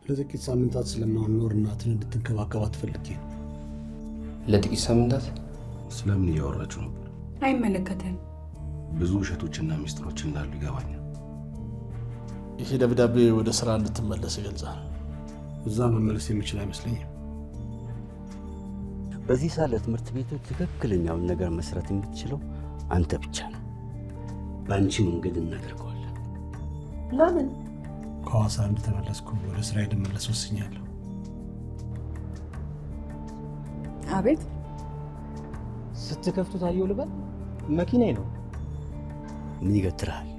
ለጥቂት ሳምንታት ስለማንኖር እናትን እንድትንከባከባት ፈልጌ ነው። ለጥቂት ሳምንታት? ስለምን እያወራችሁ ነበር? አይመለከተን። ብዙ ውሸቶችና ሚስጥሮች እንዳሉ ይገባኛል። ይሄ ደብዳቤ ወደ ስራ እንድትመለስ ይገልጻል። እዛ መመለስ የሚችል አይመስለኝም። በዚህ ሳለ ትምህርት ቤቱ ትክክለኛውን ነገር መስራት የምትችለው አንተ ብቻ ነው። በአንቺ መንገድ እናደርገዋለን። ለምን? ከሐዋሳ እንደተመለስኩ ወደ ስራ እንድመለስ ወስኛለሁ። አቤት። ስትከፍቱ ታየው ልበል? መኪናዬ ነው። ምን ይገትራል?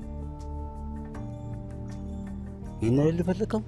ይሄን አይደል ፈልከው?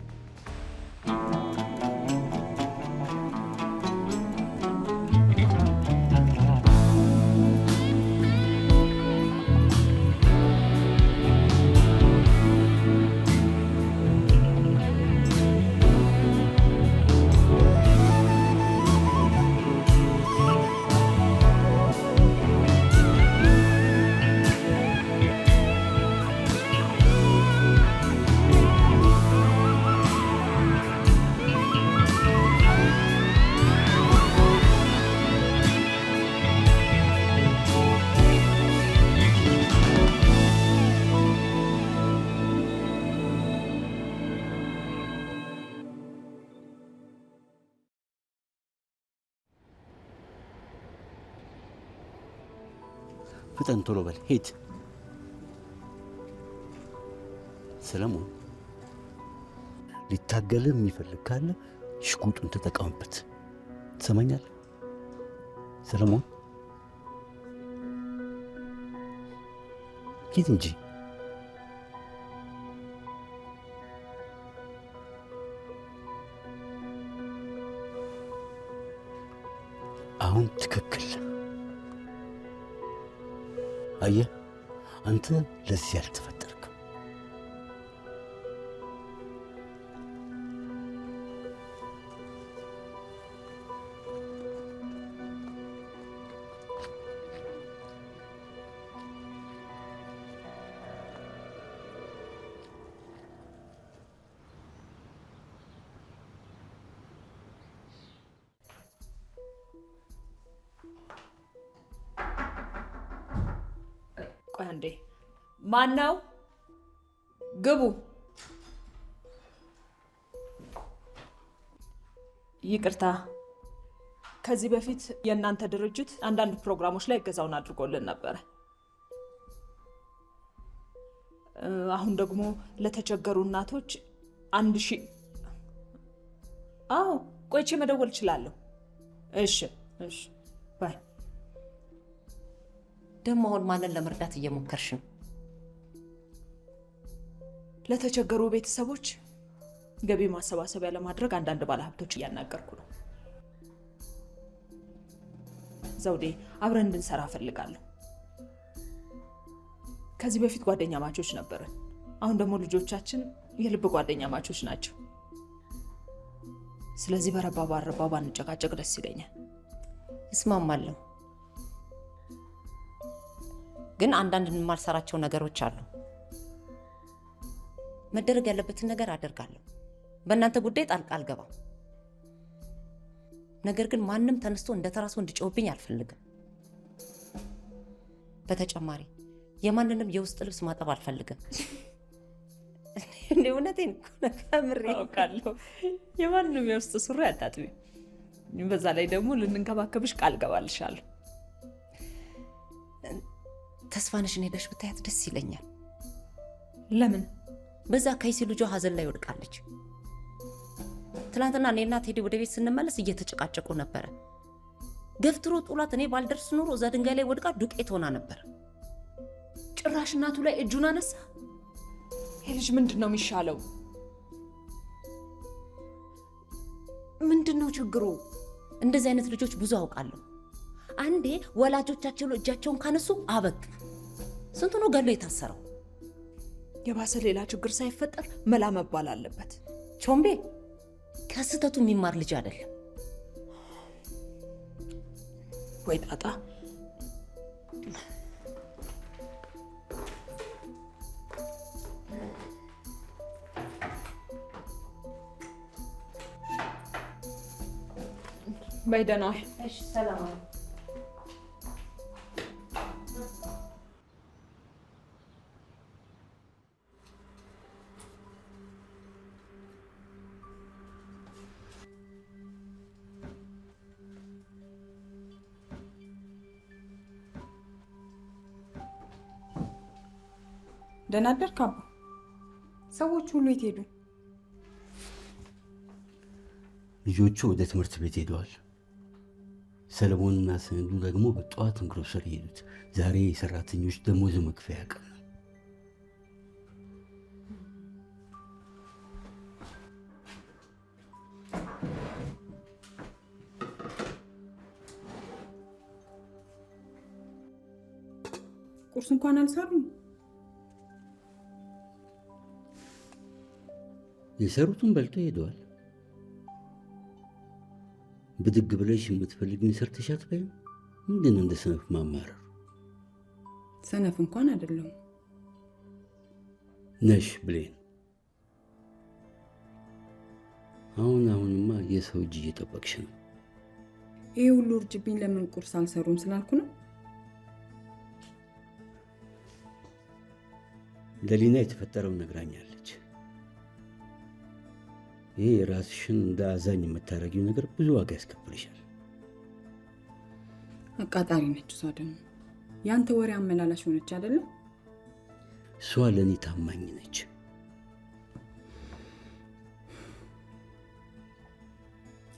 ፍጠን፣ ቶሎ በል ሂድ። ሰለሞን፣ ሊታገልህ የሚፈልግ ካለ ሽጉጡን ተጠቀምበት። ትሰማኛለህ ሰለሞን? ሂድ እንጂ። አሁን ትክክል። አየህ፣ አንተ ለዚህ ያልተፈጠርክም። ቆይ አንዴ፣ ማነው? ግቡ። ይቅርታ፣ ከዚህ በፊት የእናንተ ድርጅት አንዳንድ ፕሮግራሞች ላይ እገዛውን አድርጎልን ነበረ። አሁን ደግሞ ለተቸገሩ እናቶች 1000 አዎ፣ ቆይቼ መደወል እችላለሁ። እሺ ባይ። ደሞ አሁን ማንን ለመርዳት እየሞከርሽ ነው? ለተቸገሩ ቤተሰቦች ገቢ ማሰባሰቢያ ለማድረግ አንዳንድ ባለሀብቶች እያናገርኩ ነው። ዘውዴ፣ አብረን እንድንሰራ እፈልጋለሁ። ከዚህ በፊት ጓደኛ ማቾች ነበርን። አሁን ደግሞ ልጆቻችን የልብ ጓደኛ ማቾች ናቸው። ስለዚህ በረባ ባረባ ባንጨቃጨቅ ደስ ይለኛል። እስማማለሁ፣ ግን አንዳንድ የማልሰራቸው ነገሮች አሉ። መደረግ ያለበትን ነገር አደርጋለሁ። በእናንተ ጉዳይ ጣልቃ አልገባም። ነገር ግን ማንም ተነስቶ እንደተራሱ እንዲጮህብኝ አልፈልግም። በተጨማሪ የማንንም የውስጥ ልብስ ማጠብ አልፈልግም። እንዴ እውነቴን እኮ ነው። ከምሬ አውቃለሁ። የማንንም የውስጥ ሱሪ አታጥቢ። በዛ ላይ ደግሞ ልንንከባከብሽ ቃል ገባልሻለሁ። ተስፋነሽን ሄደሽ ብታያት ደስ ይለኛል። ለምን? በዛ ከይሲ ልጇ ሀዘን ላይ ወድቃለች። ትናንትና እኔና ቴዲ ወደ ቤት ስንመለስ እየተጨቃጨቁ ነበረ። ገፍትሮ ጡላት እኔ ባልደርስ ኑሮ እዛ ድንጋይ ላይ ወድቃ ዱቄት ሆና ነበር። ጭራሽ እናቱ ላይ እጁን አነሳ። ይሄ ልጅ ምንድን ነው የሚሻለው? ምንድነው ችግሩ? እንደዚህ አይነት ልጆች ብዙ አውቃለሁ። አንዴ ወላጆቻቸው እጃቸውን ካነሱ አበቅ። ስንቱ ነው ገሎ የታሰረው? የባሰ ሌላ ችግር ሳይፈጠር መላ መባል አለበት። ቾምቤ ከስህተቱ የሚማር ልጅ አይደለም። ወይ ጣጣ። በይ ደህና ዋይ። እሺ ሰላም ዋይ። ደህና አደርክ አባ? ሰዎች ሁሉ የት ሄዱ? ልጆቹ ወደ ትምህርት ቤት ሄደዋል። ሰለሞንና ሰንዱ ደግሞ በጠዋት ግሮሰሪ ሄዱት። ዛሬ የሰራተኞች ደሞዝ መክፈያ ቀን ነው። ቁርስ እንኳን አልሰሩም። የሰሩትን በልተው ሄደዋል። ብድግ ብለሽ የምትፈልጊውን ሰርተሽ አትበይም? ምንድን ነው እንደ ሰነፍ ማማረር? ሰነፍ እንኳን አይደለሁም ነሽ ብሌን። አሁንማ የሰው እጅ እየጠበቅሽ ነው። ይሄ ሁሉ እርጅብኝ ለምን ቁርስ አልሰሩም ስላልኩ ነው። ለሊና የተፈጠረውን ነግራኛለች። ይሄ ራስሽን እንደ አዛኝ የምታደርጊው ነገር ብዙ ዋጋ ያስከፍልሻል። አቃጣሪ ነች እሷ። ደግሞ ያንተ ወሬ አመላላሽ ሆነች አይደለም? እሷ ለእኔ ታማኝ ነች።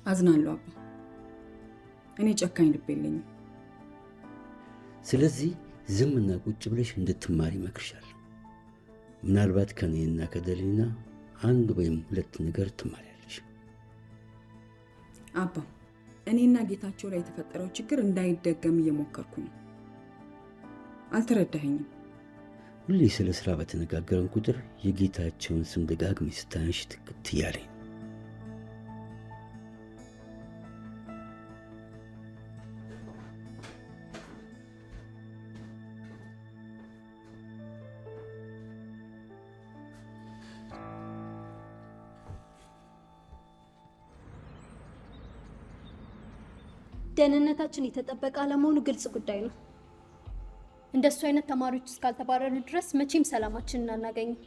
አዝናለሁ አባ። እኔ ጨካኝ ልብ የለኝም። ስለዚህ ዝምና ቁጭ ብለሽ እንድትማሪ እመክርሻለሁ። ምናልባት ከኔና ከደሊና አንድ ወይም ሁለት ነገር ትማሪያለሽ። አባ እኔና ጌታቸው ላይ የተፈጠረው ችግር እንዳይደገም እየሞከርኩ ነው። አልተረዳኸኝም። ሁሌ ስለ ስራ በተነጋገረን ቁጥር የጌታቸውን ስም ደጋግሜ ስታንሽ ትክት እያለኝ። ደህንነታችን የተጠበቀ አለመሆኑ ግልጽ ጉዳይ ነው። እንደሱ አይነት ተማሪዎች እስካልተባረሩ ድረስ መቼም ሰላማችንን አናገኝም።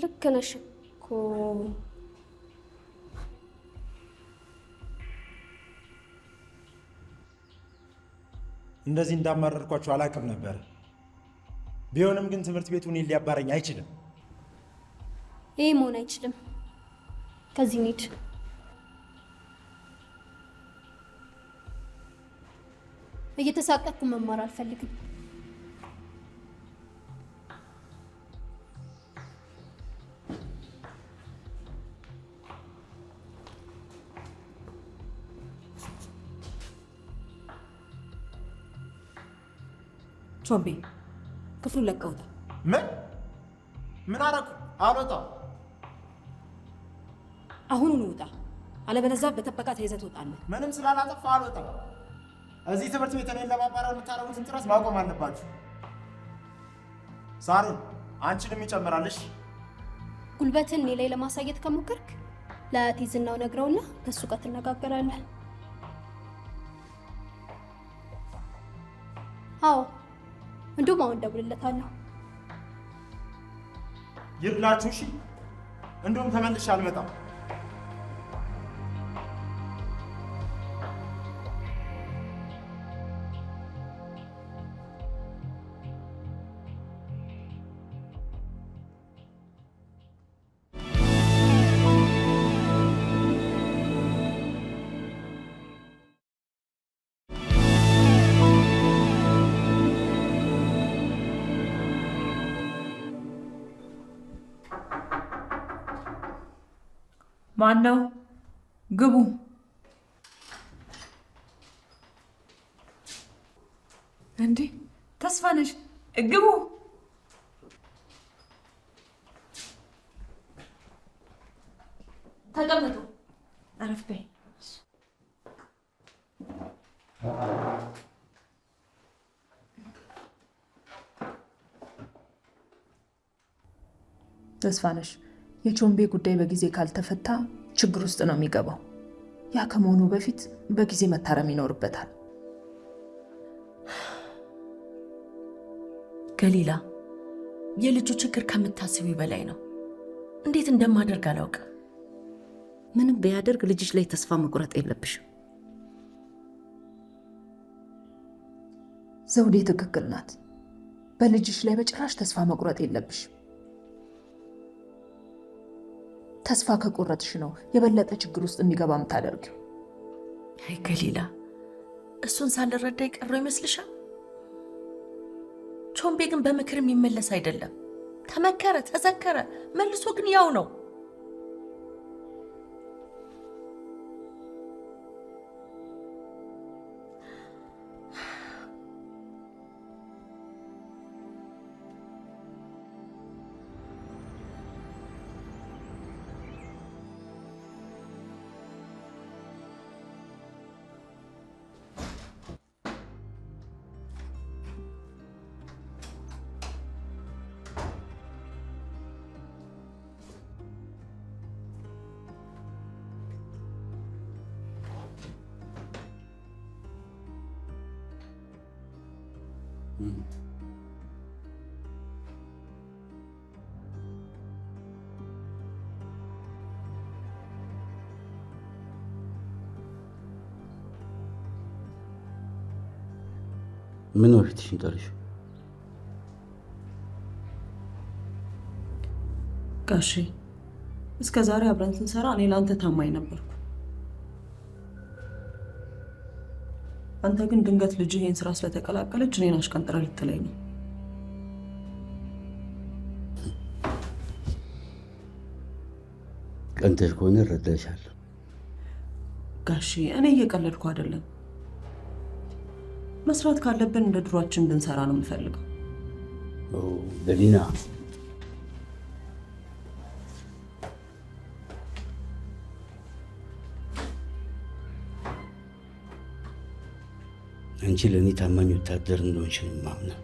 ልክ ነሽ እኮ። እንደዚህ እንዳማረርኳቸው አላውቅም ነበር። ቢሆንም ግን ትምህርት ቤቱ እኔን ሊያባረኝ አይችልም። ይሄ መሆን አይችልም። ከዚህ እንሂድ። እየተሳቀቅኩ መማር አልፈልግም። ቾምቤ ክፍሉን ለቀውታል። ምን አደረኩ? አልወጣም። አሁኑን ውጣ፣ አለበለዚያ በጥበቃ ተይዘህ ትወጣለህ። ምንም ስላላጠፋ አልወጣም። እዚህ ትምህርት ቤት እኔን ለማባረር የምታደርጉትን ጥረት ማቆም አለባችሁ። ሳሩን አንቺንም ይጨምራልሽ። ጉልበትን እኔ ላይ ለማሳየት ከሞከርክ ለአያቴ ዝናው ነግረውና ከሱ ጋር ትነጋገራለህ። አዎ እንደውም አሁን ደውልለታለሁ። ይርላችሁ። እሺ እንደውም ተመልሼ አልመጣም። ማን ነው? ግቡ። እንዴ ተስፋነሽ፣ ግቡ። ተቀመጡ። አረፍ በይ። ተስፋነሽ፣ የቾምቤ ጉዳይ በጊዜ ካልተፈታ ችግር ውስጥ ነው የሚገባው። ያ ከመሆኑ በፊት በጊዜ መታረም ይኖርበታል። ገሊላ፣ የልጁ ችግር ከምታስቢው በላይ ነው። እንዴት እንደማደርግ አላውቅም። ምንም ቢያደርግ ልጅሽ ላይ ተስፋ መቁረጥ የለብሽም። ዘውዴ ትክክል ናት። በልጅሽ ላይ በጭራሽ ተስፋ መቁረጥ የለብሽም። ተስፋ ከቆረጥሽ ነው የበለጠ ችግር ውስጥ እንዲገባ የምታደርጊው። አይ ገሊላ፣ እሱን ሳልረዳ የቀረው ይመስልሻል? ቾምቤ ግን በምክር የሚመለስ አይደለም። ተመከረ፣ ተዘከረ፣ መልሶ ግን ያው ነው። ምን ወፊትሽን ጠርሽ? ጋሼ እስከ ዛሬ አብረን ስንሰራ እኔ ለአንተ ታማኝ ነበርኩ። አንተ ግን ድንገት ልጅ ይሄን ስራ ስለተቀላቀለች እኔን አሽቀንጥራ ልትለኝ ነው። ቀንተሽ ከሆነ እረዳሻለሁ። ጋሼ እኔ እየቀለድኩ አይደለም። መስራት ካለብን እንደ ድሯችን ብንሰራ ነው የምፈልገው። ገሊና፣ አንቺ ለእኔ ታማኝ ወታደር እንደሆንሽ ነው የማምነው።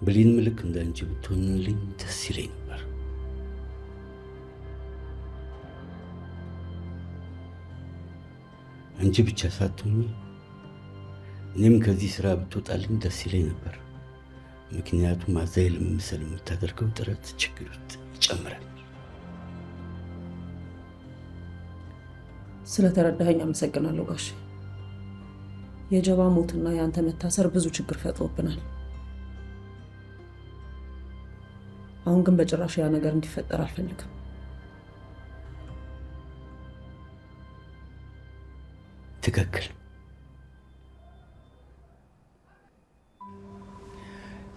ብሌን ልክ እንደ አንቺ ብትሆንልኝ ደስ ይለኝ ነበር። አንቺ ብቻ ሳትሆኚ እኔም ከዚህ ስራ ብትወጣልኝ ደስ ይለኝ ነበር። ምክንያቱም አዛይ ለመምሰል የምታደርገው ጥረት ችግር ውስጥ ይጨምራል። ስለተረዳኸኝ አመሰግናለሁ ጋሼ። የጀባ ሞትና የአንተ መታሰር ብዙ ችግር ፈጥሮብናል። አሁን ግን በጭራሽ ያ ነገር እንዲፈጠር አልፈልግም። ትክክል።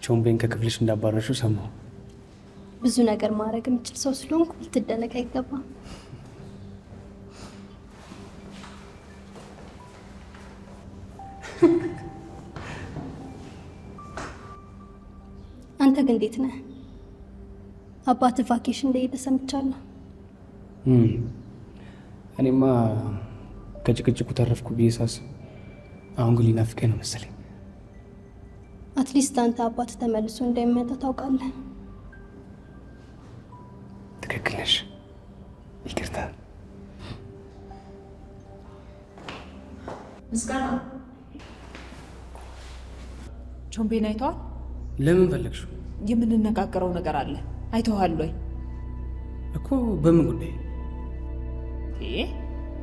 ቾምቤን ከክፍልሽ እንዳባረርሽው ሰማሁ። ብዙ ነገር ማድረግ የምችል ሰው ስለሆንኩ ልትደነቅ አይገባም። አንተ ግን እንዴት ነህ? አባትህ ቫኬሽን እንደሄደ ሰምቻለሁ። እኔማ ከጭቅጭቁ ተረፍኩ ብዬ ሳስብ አሁን ግን ሊናፍቀኝ ነው መሰለኝ። አትሊስት አንተ አባትህ ተመልሶ እንደሚመጣ ታውቃለህ። ትክክል ነሽ። ይቅርታ። ምስጋና ቾምቤን አይተዋል? ለምን ፈለግሽው? የምንነጋገረው ነገር አለ። አይተዋል ወይ? እኮ በምን ጉዳይ?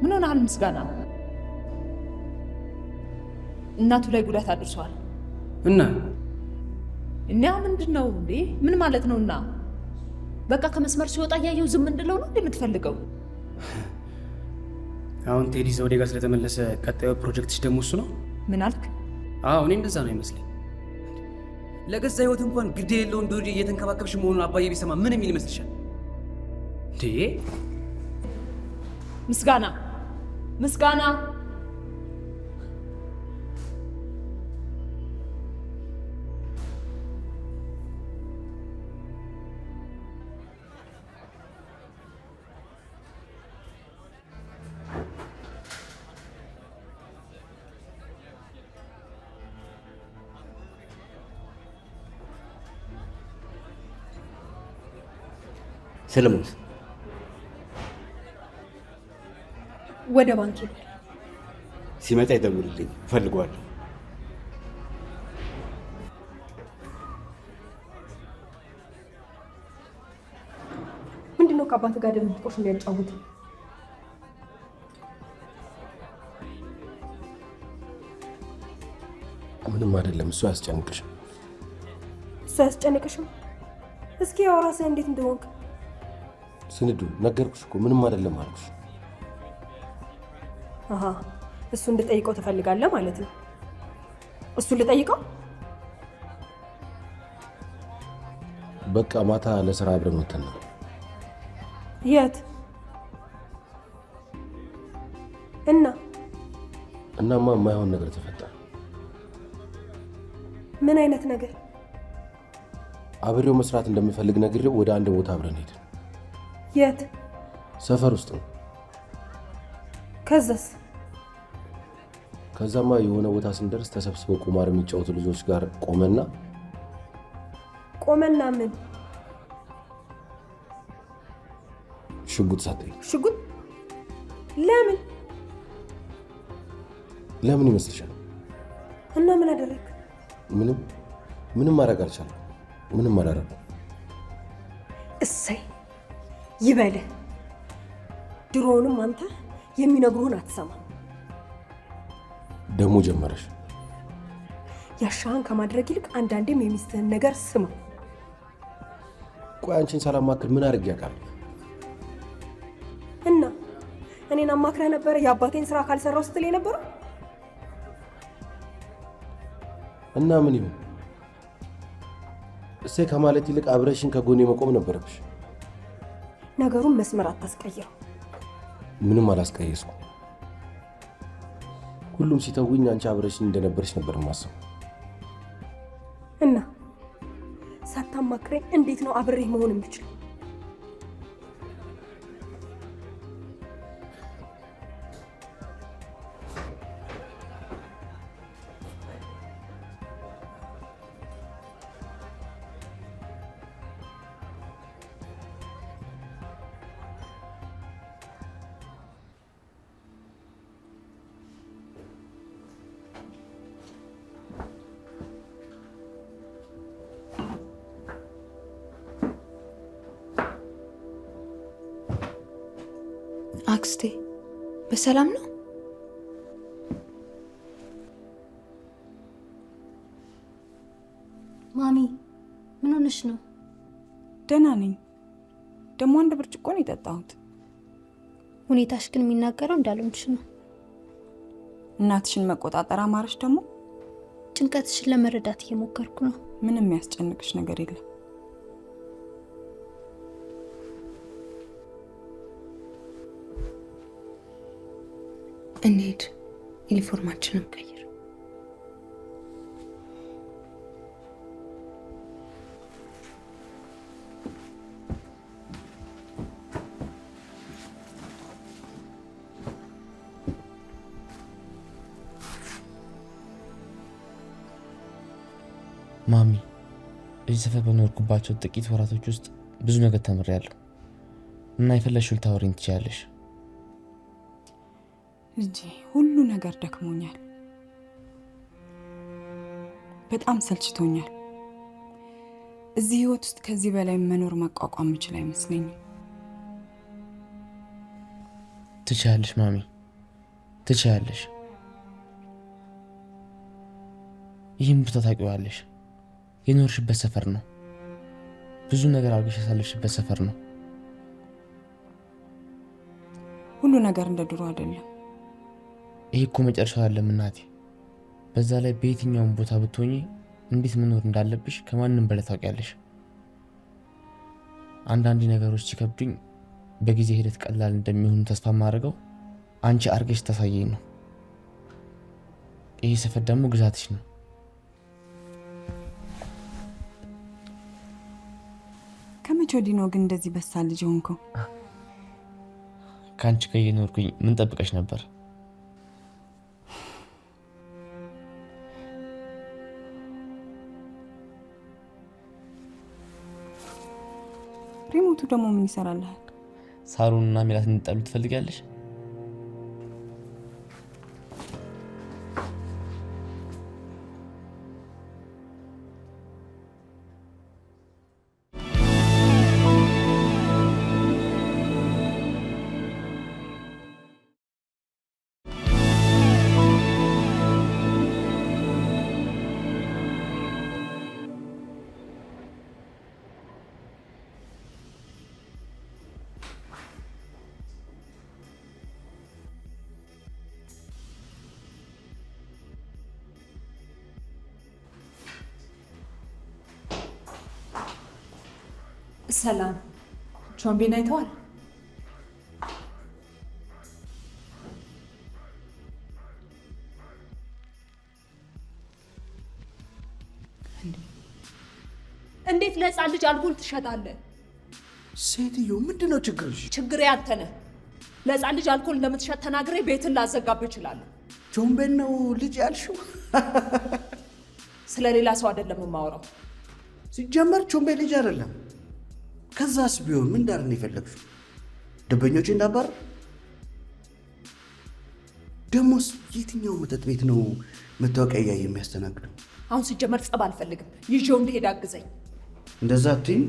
ምን ሆነሃል ምስጋና? እናቱ ላይ ጉዳት አድርሷል። እና ምንድን ነው እንዴ? ምን ማለት ነው? እና በቃ ከመስመር ሲወጣ እያየው ዝም እንድለው ነው የምትፈልገው? አሁን ቴዲ ዘውዴ ጋር ስለተመለሰ ቀጣዩ ፕሮጀክትሽ ደግሞ እሱ ነው? ምን አልክ? አዎ እኔ እንደዛ ነው ይመስለኝ። ለገዛ ህይወት እንኳን ግድ የለውም ዶዲ እየተንከባከብሽ መሆኑን አባዬ ቢሰማ ምን የሚል ይመስልሻል እንዴ? ምስጋና ምስጋና ሰለሞን ወደ ባንክ ሄዷል። ሲመጣ ይደውልልኝ፣ እፈልገዋለሁ። ምንድነው ከአባት ጋር ድብብቆሽ የሚያጫውት? ምንም አይደለም። እሱ አያስጨንቅሽም። እሱ አያስጨንቅሽም? እስኪ ያው ራስህ እንዴት እንደሆንክ። ስንዱ ነገርኩሽ እኮ ምንም አይደለም አልኩሽ። አሃ እሱ እንድጠይቀው ትፈልጋለህ ማለት ነው? እሱ ልጠይቀው? በቃ ማታ ለስራ አብረን ወተን ነው። የት? እናማ የማይሆን ነገር ተፈጠረ። ምን አይነት ነገር? አብሬው መስራት እንደምፈልግ ነግሬው ወደ አንድ ቦታ አብረን ሄድን። የት? ሰፈር ውስጥ ነው። ከዛስ? ከዛማ የሆነ ቦታ ስንደርስ ተሰብስበው ቁማር የሚጫወቱ ልጆች ጋር ቆመና ምን? ሽጉጥ ሰጠኝ። ሽጉጥ? ለምን? ለምን ይመስልሻል? እና ምን አደረግ? ምንም ማድረግ አልቻለም። ምንም አላደረኩም። እሰይ ይበልህ። ድሮውንም አንተ የሚነግሩህን አትሰማም። ደግሞ ጀመረሽ። ያሻህን ከማድረግ ይልቅ አንዳንዴም የሚስትህን ነገር ስማ። ቆይ አንቺን ሳላማክር ምን አድርጌ አውቃለሁ? እና እኔን አማክረህ ነበረ የአባቴን ስራ ካልሰራው ስትል የነበረው? እና ምን ይሁን? እሴ ከማለት ይልቅ አብረሽን ከጎኔ መቆም ነበረብሽ። ነገሩን መስመር አታስቀይረው። ምንም አላስቀየስኩም። ሁሉም ሲተውኝ አንቺ አብረሽኝ እንደነበርሽ ነበር የማስበው። እና ሳታማክረኝ እንዴት ነው አብሬህ መሆን የምችለው? አክስቴ በሰላም ነው? ማሚ ምን ሆነሽ ነው? ደህና ነኝ። ደግሞ አንድ ብርጭቆ ነው የጠጣሁት። ሁኔታሽ ግን የሚናገረው እንዳልሆንሽ ነው። እናትሽን መቆጣጠር አማረሽ? ደግሞ ጭንቀትሽን ለመረዳት እየሞከርኩ ነው። ምንም የሚያስጨንቅሽ ነገር የለም። እንሂድ፣ ዩኒፎርማችንን ቀይር። ማሚ፣ እዚህ ሰፈር በኖርኩባቸው ጥቂት ወራቶች ውስጥ ብዙ ነገር ተምሬያለሁ እና የፈለግሽውን ልታወሪኝ ትችያለሽ። ልጄ፣ ሁሉ ነገር ደክሞኛል፣ በጣም ሰልችቶኛል። እዚህ ህይወት ውስጥ ከዚህ በላይ መኖር መቋቋም የምችል አይመስለኝም። ትችያለሽ ማሚ፣ ትችያለሽ። ይህም ቦታ ታውቂዋለሽ። የኖርሽበት ሰፈር ነው። ብዙ ነገር አድርገሽ ያሳለፍሽበት ሰፈር ነው። ሁሉ ነገር እንደ ድሮ አይደለም። ይሄ እኮ መጨረሻው አይደለም እናቴ። በዛ ላይ በየትኛውም ቦታ ብትሆኚ እንዴት መኖር እንዳለብሽ ከማንም በላይ ታውቂያለሽ። አንዳንድ ነገሮች ሲከብዱኝ በጊዜ ሂደት ቀላል እንደሚሆኑ ተስፋ ማድረገው አንቺ አርገሽ ታሳየኝ ነው። ይሄ ሰፈር ደግሞ ግዛትሽ ነው። ከመቼ ወዲህ ነው ግን እንደዚህ በሳል ልጅ ሆንከው? ከአንቺ ጋር እየኖርኩኝ ምን ጠብቀሽ ነበር? ሪሞቱ ደግሞ ምን ይሰራልሃል? ሳሩንና ሜላት እንዲጣሉ ትፈልጊያለሽ? ሰላም ቾምቤን አይተዋል? እንዴት ለሕፃን ልጅ አልኮል ትሸጣለህ? ሴትዮ ምንድን ነው ችግርሽ? ችግሬ አንተ ነህ። ለሕፃን ልጅ አልኮል እንደምትሸጥ ተናግሬ ቤትን ላዘጋብ እችላለሁ። ቾምቤን ነው ልጅ ያልሽው? ስለ ሌላ ሰው አይደለም የማወራው። ሲጀመር ቾምቤ ልጅ አይደለም። ከዛስ ቢሆን ምን ዳር ነው የፈለግሽው? ደንበኞች እንዳባር? ደሞስ የትኛው መጠጥ ቤት ነው መታወቂያ እያየ የሚያስተናግደው? አሁን ሲጀመር ጸብ አልፈልግም። ይዤው እንደሄድ አግዘኝ። እንደዛ አትይም?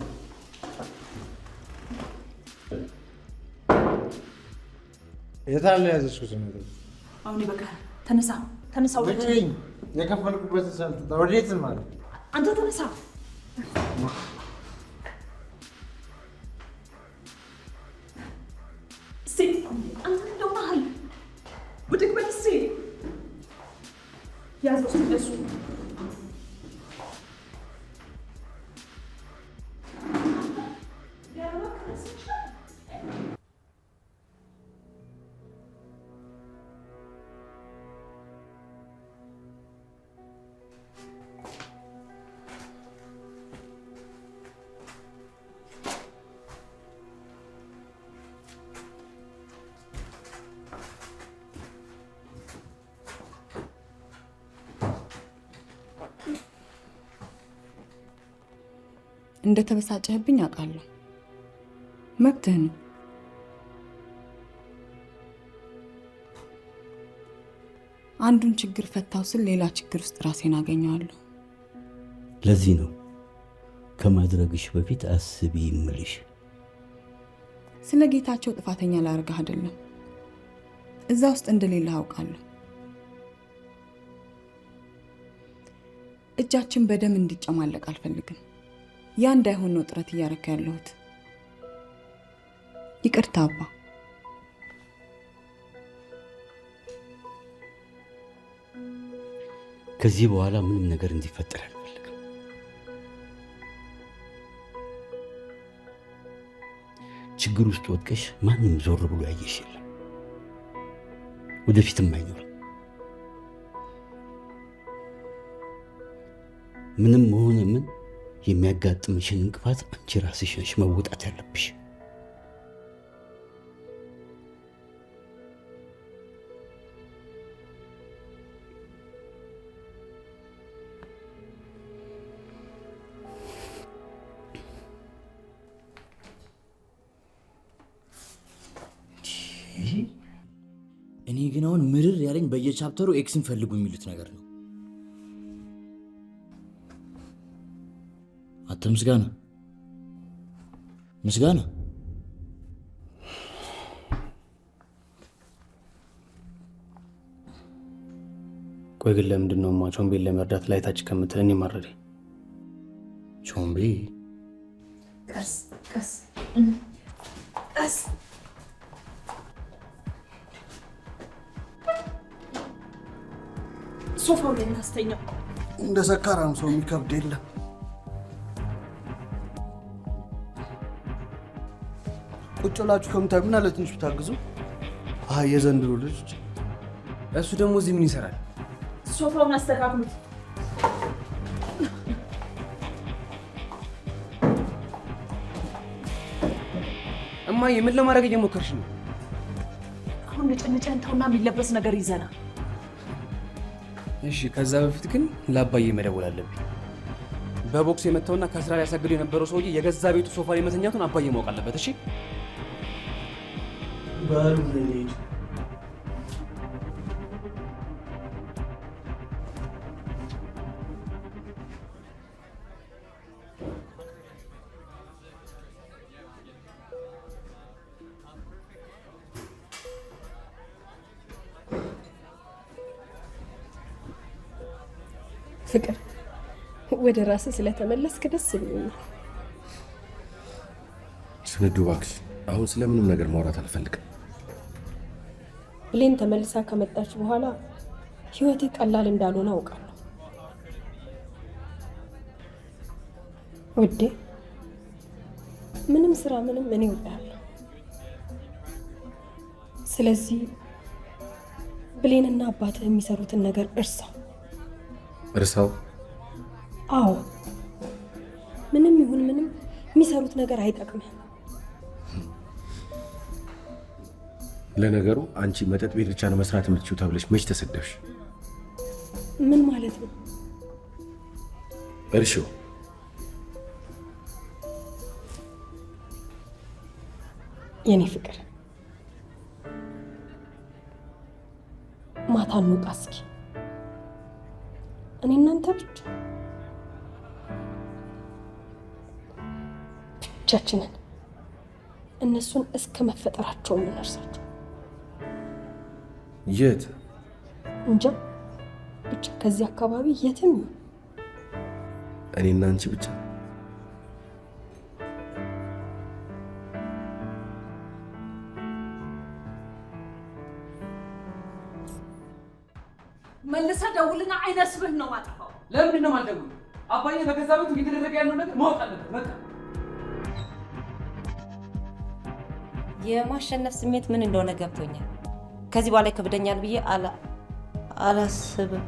የታለ ያዘዝኩት ነገር? አሁን ይበቃል። ተነሳ ተነሳ። ወዴት? የከፈልኩበት ሰልት ወዴት ማለት? አንተ ተነሳ። አንተ እንደውናል ብድግ በል እስኪ። ያዘው ስለሱ እንደተበሳጨህብኝ አውቃለሁ። መብትህ ነው። አንዱን ችግር ፈታው ስል ሌላ ችግር ውስጥ ራሴን አገኘዋለሁ። ለዚህ ነው ከማድረግሽ በፊት አስቢ እምልሽ። ስለ ጌታቸው ጥፋተኛ ላደርግህ አይደለም፣ እዛ ውስጥ እንደሌለ አውቃለሁ። እጃችን በደም እንዲጨማለቅ አልፈልግም። ያ እንዳይሆን ነው ጥረት እያደረኩ ያለሁት። ይቅርታ አባ። ከዚህ በኋላ ምንም ነገር እንዲፈጠር አልፈልግም። ችግር ውስጥ ወድቀሽ ማንም ዞር ብሎ ያየሽ የለም፣ ወደፊትም አይኖርም። ምንም ሆነ ምን የሚያጋጥምሽን እንቅፋት አንቺ ራስሽ ነሽ መወጣት ያለብሽ። እኔ ግን አሁን ምርር ያለኝ በየቻፕተሩ ኤክስን ፈልጉ የሚሉት ነገር ነው። አንተ ምስጋና ምስጋና፣ ቆይ ግን ለምንድን ነው ቾምቤን ለመርዳት ላይ ታች ከምትል እኔ ማረዴ? ቾምቤ ቀስ ቀስ ቀስ ሶፋው ላይ እናስተኛው። እንደ ሰካራም ሰው የሚከብድ የለም። ቁጭ ብላችሁ ከምታዩ ምን አለ ትንሽ ብታግዙ። የዘንድሮ ልጆች። እሱ ደግሞ እዚህ ምን ይሰራል? ሶፋውን አስተካክሉት። እማዬ ምን ለማድረግ እየሞከርሽ ነው? አሁን ንጭንጭን ተውና የሚለበስ ነገር ይዘና። እሺ፣ ከዛ በፊት ግን ለአባዬ መደወል አለብኝ። በቦክስ የመታውና ከስራ ያሳገደው የነበረው ሰውዬ የገዛ ቤቱ ሶፋ ላይ መተኛቱን አባዬ ማወቅ አለበት። እሺ ባሉ ነኝ። ፍቅር ወደ ራስህ ስለተመለስክ ደስ ብሎኛል። ስንዱ እባክሽ፣ አሁን ስለምንም ነገር ማውራት አልፈልግም። ብሌን ተመልሳ ከመጣች በኋላ ህይወቴ ቀላል እንዳልሆነ አውቃለሁ። ውዴ ምንም ስራ ምንም እኔ እወዳለሁ። ስለዚህ ብሌንና አባትህ የሚሰሩትን ነገር እርሳው። እርሳው? አዎ፣ ምንም ይሁን ምንም የሚሰሩት ነገር አይጠቅምህም። ለነገሩ አንቺ መጠጥ ቤት ብቻ ነው መስራት የምትችው ተብለሽ መች ተሰደብሽ? ምን ማለት ነው? እርሾ የኔ ፍቅር ማታ እንውጣ እስኪ፣ እኔ እናንተ ብቻችንን እነሱን እስከ መፈጠራቸው የምንርሳቸው። የት? እንጃ ብቻ ከዚህ አካባቢ የትም ይሁን እኔና አንቺ ብቻ። መልሰህ ደውልና አይነስብህ ነው ማጠፋው። ለምንድን ነው የማልደውለው? አባዬ በገዛ ቤቱ እየተደረገ ያለው ነገር ማወቅ አለበት። በቃ የማሸነፍ ስሜት ምን እንደሆነ ገብቶኛል። ከዚህ በኋላ ይከብደኛል ብዬ አላስብም።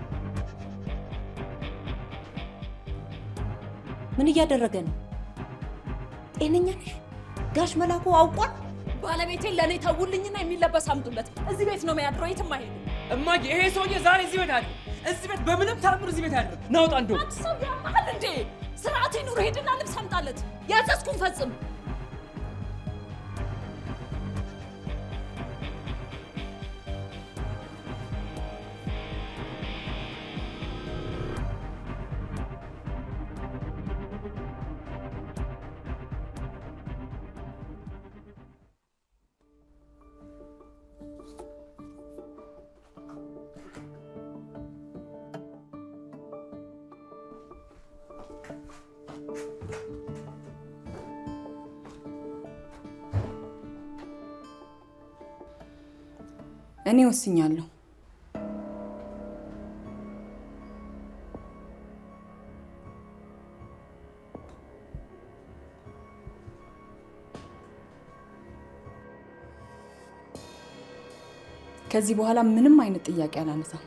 ምን እያደረገ ነው? ጤነኛ ነሽ? ጋሽ መላኩ አውቋል? ባለቤቴን ለእኔ ተውልኝና የሚለበስ አምጡለት። እዚህ ቤት ነው የሚያድረው፣ የትም አይሄድም። እማዬ ይሄ ሰውዬ ዛሬ እዚህ ቤት አለ። እዚህ ቤት በምንም ታምር እዚህ ቤት አያድርም። ናውጣ እንደው አንተ ሰው ያማል እንዴ? ስርዓት ይኑር። ሄድና ልብስ አምጣለት። ያዘዝኩን ፈጽም። እኔ ወስኛለሁ። ከዚህ በኋላ ምንም አይነት ጥያቄ አላነሳም።